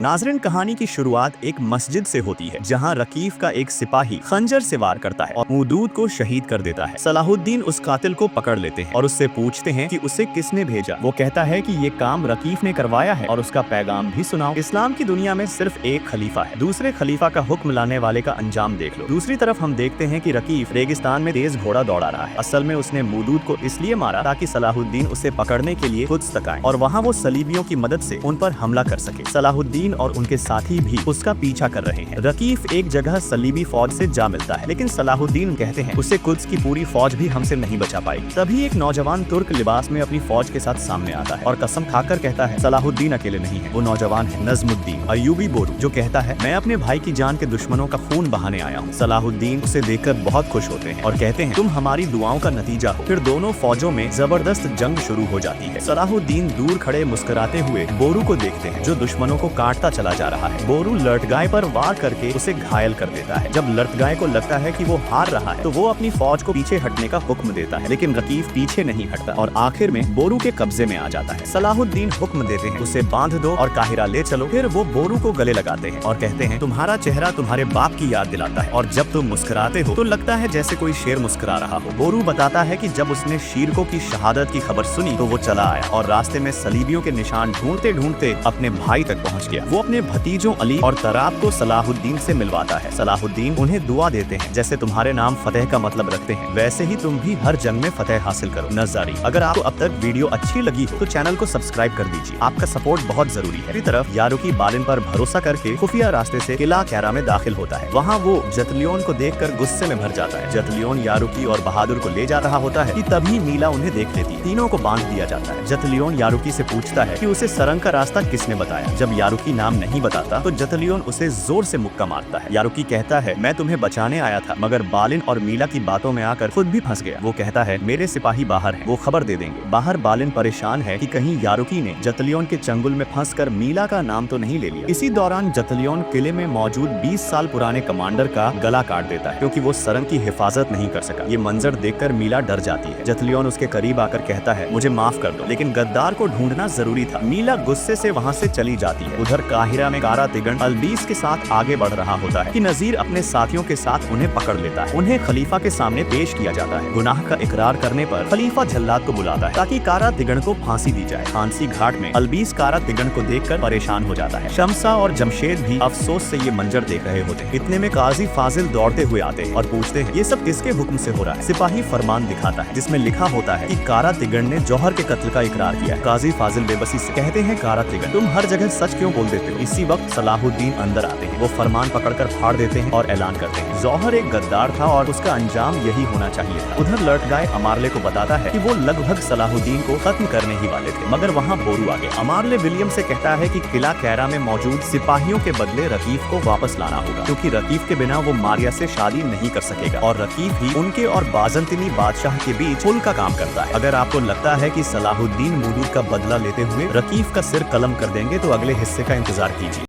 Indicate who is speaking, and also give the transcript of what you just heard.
Speaker 1: नाज़रीन, कहानी की शुरुआत एक मस्जिद से होती है जहां रकीफ का एक सिपाही खंजर से वार करता है और मौदूद को शहीद कर देता है। सलाहुद्दीन उस कातिल को पकड़ लेते हैं और उससे पूछते हैं कि उसे किसने भेजा। वो कहता है कि ये काम रकीफ ने करवाया है और उसका पैगाम भी सुनाओ। इस्लाम की दुनिया में सिर्फ एक खलीफा है, दूसरे खलीफा का हुक्म लाने वाले का अंजाम देख लो। दूसरी तरफ हम देखते हैं कि रकीफ रेगिस्तान में तेज घोड़ा दौड़ा रहा है। असल में उसने मौदूद को इसलिए मारा ताकि सलाहुद्दीन उसे पकड़ने के लिए खुद तक आए और वहाँ वो सलीबियों की मदद से उन पर हमला कर सके। सलाहुद्दीन और उनके साथी भी उसका पीछा कर रहे हैं। रकीफ एक जगह सलीबी फौज से जा मिलता है, लेकिन सलाहुद्दीन कहते हैं उसे कुद्स की पूरी फौज भी हमसे नहीं बचा पाएगी। तभी एक नौजवान तुर्क लिबास में अपनी फौज के साथ सामने आता है और कसम खाकर कहता है सलाहुद्दीन अकेले नहीं है। वो नौजवान है नजमुद्दीन अयूबी बोरू, जो कहता है मैं अपने भाई की जान के दुश्मनों का खून बहाने आया हूँ। सलाहुद्दीन उसे देखकर बहुत खुश होते हैं और कहते हैं तुम हमारी दुआओं का नतीजा हो। फिर दोनों फौजों में जबरदस्त जंग शुरू हो जाती है। सलाहुद्दीन दूर खड़े मुस्कुराते हुए बोरू को देखते हैं जो दुश्मनों को काटता चला जा रहा है। बोरू लड़गाय पर वार करके उसे घायल कर देता है। जब लड़गाय को लगता है कि वो हार रहा है तो वो अपनी फौज को पीछे हटने का हुक्म देता है, लेकिन रकीफ पीछे नहीं हटता और आखिर में बोरू के कब्जे में आ जाता है। सलाहुद्दीन हुक्म देते हैं उसे बांध दो और काहिरा ले चलो। फिर वो बोरू को गले लगाते हैं और कहते हैं तुम्हारा चेहरा तुम्हारे बाप की याद दिलाता है और जब तुम मुस्कुराते हो तो लगता है जैसे कोई शेर मुस्कुरा रहा हो। बोरू बताता है कि जब उसने शीरको की शहादत की खबर सुनी तो वो चला आया और रास्ते में सलीबियों के निशान ढूंढते ढूंढते अपने भाई तक पहुंच गया। वो अपने भतीजों अली और तराब को सलाहुद्दीन से मिलवाता है। सलाहुद्दीन उन्हें दुआ देते हैं जैसे तुम्हारे नाम फतेह का मतलब रखते हैं वैसे ही तुम भी हर जंग में फतेह हासिल करो। नज़ारी, अगर आपको अब तक वीडियो अच्छी लगी हो तो चैनल को सब्सक्राइब कर दीजिए, आपका सपोर्ट बहुत जरूरी है। दूसरी तरफ यारुकी बालिन पर भरोसा करके खुफिया रास्ते से किला कैरा में दाखिल होता है। वहाँ वो जतलियोन को देखकर गुस्से में भर जाता है। जतलियोन यारुकी और बहादुर को ले जा रहा होता है कि तभी मीला उन्हें देख लेती है। तीनों को बांध दिया जाता है। जतलियोन यारुकी से पूछता है कि उसे सरंग का रास्ता किसने बताया। जब यारुकी नाम नहीं बताता तो जतलियोन उसे जोर से मुक्का मारता है। यारुकी कहता है मैं तुम्हें बचाने आया था मगर बालिन और मीला की बातों में आकर खुद भी फंस गया। वो कहता है मेरे सिपाही बाहर हैं, वो खबर दे देंगे। बाहर बालिन परेशान है कि कहीं यारुकी ने जतलियोन के चंगुल में फंसकर मीला का नाम तो नहीं ले लिया। इसी दौरान जतलियोन किले में मौजूद 20 साल पुराने कमांडर का गला काट देता है क्योंकि वो सरंग की हिफाजत नहीं कर सका। ये मंजर देखकर मीला डर जाती है। जतलियोन उसके करीब आकर कहता है मुझे माफ कर दो, लेकिन गद्दार को ढूंढना जरूरी था। मीला गुस्से से वहाँ से चली जाती है। उधर काहिरा में कारा तिगन अल्बीस के साथ आगे बढ़ रहा होता है कि नजीर अपने साथियों के साथ उन्हें पकड़ लेता है। उन्हें खलीफा के सामने पेश किया जाता है। गुनाह का इकरार करने पर खलीफा जल्लाद को बुलाता है ताकि कारा तिगन को फांसी दी जाए। फांसी घाट में अल्बीस कारा तिगन को देखकर परेशान हो जाता है। शमसा और जमशेद भी अफसोस से ये मंजर देख रहे होते हैं। इतने में काजी फाजिल दौड़ते हुए आते हैं और पूछते हैं ये सब किसके हुक्म से हो रहा है। सिपाही फरमान दिखाता है जिसमें लिखा होता है कि कारा तिगन ने जौहर के कत्ल का इकरार किया है। काजी फाजिल बेबसी से कहते हैं कारा तिगन तुम हर जगह सच क्यों बोल देते हो। इसी वक्त सलाहुद्दीन अंदर आते हैं। वो फरमान पकड़कर फाड़ देते हैं और ऐलान करते हैं जौहर एक गद्दार था और उसका अंजाम यही होना चाहिए था। उधर लड़गाय अमारले को बताता है कि वो लगभग सलाहुद्दीन को खत्म करने ही वाले थे मगर वहाँ बोरू आ गया। अमारले विलियम से कहता है कि किला कैरा में मौजूद सिपाहियों के बदले रकीफ को वापस लाना होगा क्योंकि रकीफ के बिना वो मारिया से शादी नहीं कर सकेगा और रकीफ ही उनके और बाजंतीनी बादशाह के बीच पुल का काम करता है। अगर आपको लगता है कि सलाहुद्दीन मौदूद का बदला लेते हुए रकीफ का सिर कलम कर देंगे तो अगले हिस्से का इंतजार कीजिए।